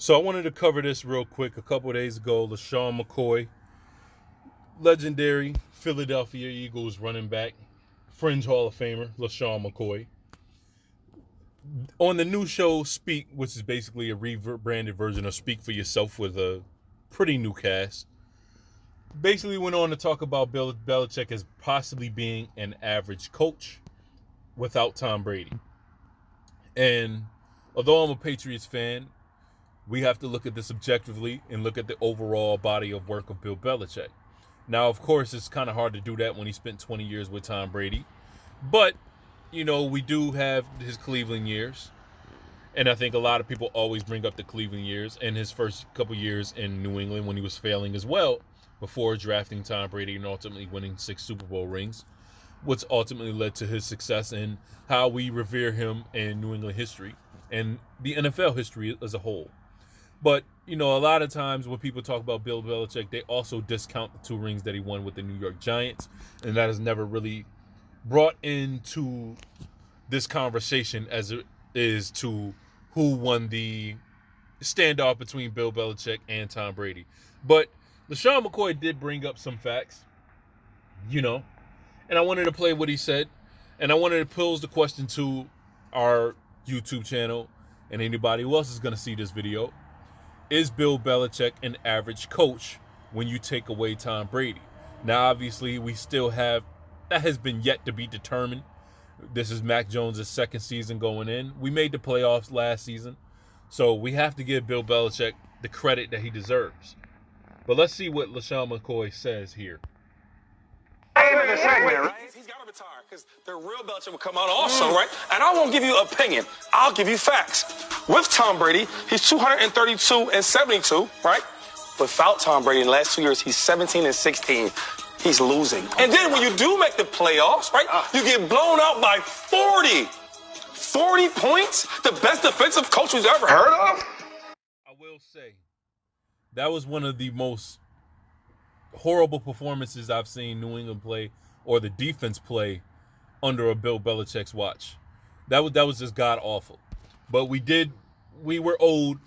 So I wanted to cover this real quick. A couple of days ago, Lesean McCoy, legendary Philadelphia Eagles running back, fringe Hall of Famer, Lesean McCoy, on the new show Speak, which is basically a rebranded version of Speak for Yourself with a pretty new cast, basically went on to talk about Bill Belichick as possibly being an average coach without Tom Brady. And although I'm a Patriots fan, we have to look at this objectively and look at the overall body of work of Bill Belichick. Now, of course, it's kind of hard to do that when he spent 20 years with Tom Brady. But, we do have his Cleveland years. And I think a lot of people always bring up the Cleveland years and his first couple years in New England when he was failing as well before drafting Tom Brady and ultimately winning 6 Super Bowl rings, which ultimately led to his success and how we revere him in New England history and the NFL history as a whole. But, a lot of times when people talk about Bill Belichick, they also discount the 2 rings that he won with the New York Giants. And that is never really brought into this conversation as it is to who won the standoff between Bill Belichick and Tom Brady. But Lesean McCoy did bring up some facts, and I wanted to play what he said. And I wanted to pose the question to our YouTube channel and anybody who else is going to see this video. Is Bill Belichick an average coach when you take away Tom Brady? Now, obviously, we still have, that has been yet to be determined. This is Mac Jones' second season going in. We made the playoffs last season, so we have to give Bill Belichick the credit that he deserves. But let's see what Lesean McCoy says here. End of the segment, right? He's got to retire because the real Belichick will come out also, right? And I won't give you opinion. I'll give you facts. With Tom Brady, he's 232 and 72, right? Without Tom Brady in the last 2 years, he's 17 and 16. He's losing. And then when you do make the playoffs, right, you get blown out by 40. 40 points? The best defensive coach we've ever heard of? I will say, that was one of the most horrible performances I've seen New England play or the defense play under a Bill Belichick's watch. That was just god awful. But we were owed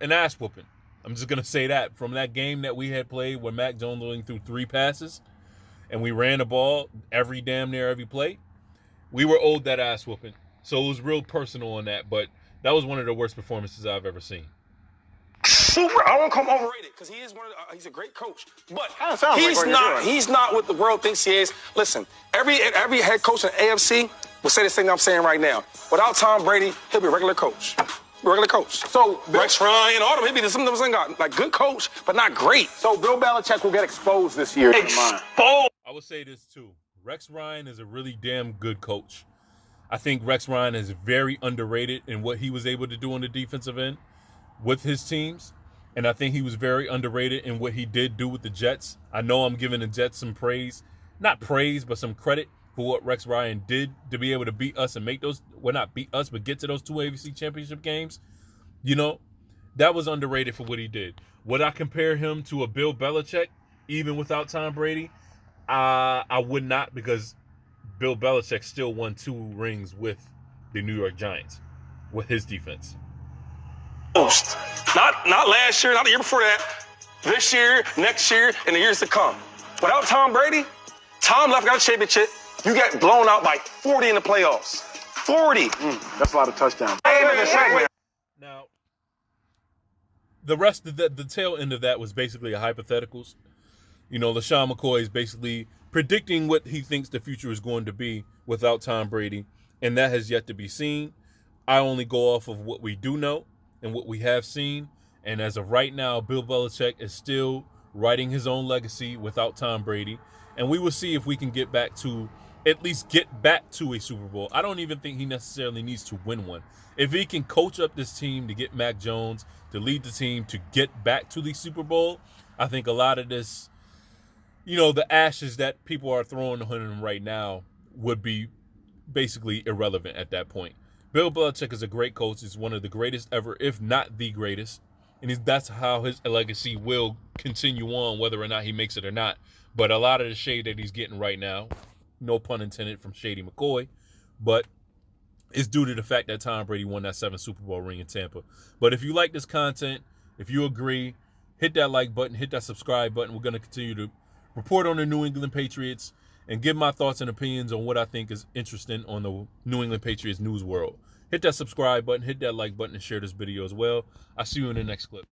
an ass whooping. I'm just gonna say that from that game that we had played where Mac Jones only threw 3 passes and we ran the ball damn near every play. We were owed that ass whooping. So it was real personal on that, but that was one of the worst performances I've ever seen. I won't call him overrated because he is he's a great coach, but he's not what the world thinks he is. Listen, every head coach in the AFC will say the same thing I'm saying right now. Without Tom Brady, he'll be a regular coach. So Rex Ryan, all of them, he'll be some of them like good coach, but not great. So Bill Belichick will get exposed this year. Exposed. I would say this too. Rex Ryan is a really damn good coach. I think Rex Ryan is very underrated in what he was able to do on the defensive end with his teams. And I think he was very underrated in what he did do with the Jets. I know I'm giving the Jets some praise. Not praise, but some credit for what Rex Ryan did to be able to beat us and make those, well, not beat us, but get to those 2 AFC championship games. That was underrated for what he did. Would I compare him to a Bill Belichick, even without Tom Brady? I would not, because Bill Belichick still won 2 rings with the New York Giants with his defense. Not last year, not the year before that. This year, next year, and the years to come. Without Tom Brady, Tom left, got a championship. You get blown out by 40 in the playoffs. 40. That's a lot of touchdowns. Now, the rest of the tail end of that was basically a hypotheticals. Lesean McCoy is basically predicting what he thinks the future is going to be without Tom Brady, and that has yet to be seen. I only go off of what we do know and what we have seen. And as of right now, Bill Belichick is still writing his own legacy without Tom Brady. And we will see if we can at least get back to a Super Bowl. I don't even think he necessarily needs to win one. If he can coach up this team to get Mac Jones, to lead the team to get back to the Super Bowl, I think a lot of this, the ashes that people are throwing on him right now would be basically irrelevant at that point. Bill Belichick is a great coach. He's one of the greatest ever, if not the greatest. And that's how his legacy will continue on, whether or not he makes it or not. But a lot of the shade that he's getting right now, no pun intended from Shady McCoy, but it's due to the fact that Tom Brady won that 7th Super Bowl ring in Tampa. But if you like this content, If you agree, hit that like button, hit that subscribe button. We're going to continue to report on the New England Patriots and give my thoughts and opinions on what I think is interesting on the New England Patriots news world. Hit that subscribe button, hit that like button, and share this video as well. I'll see you in the next clip.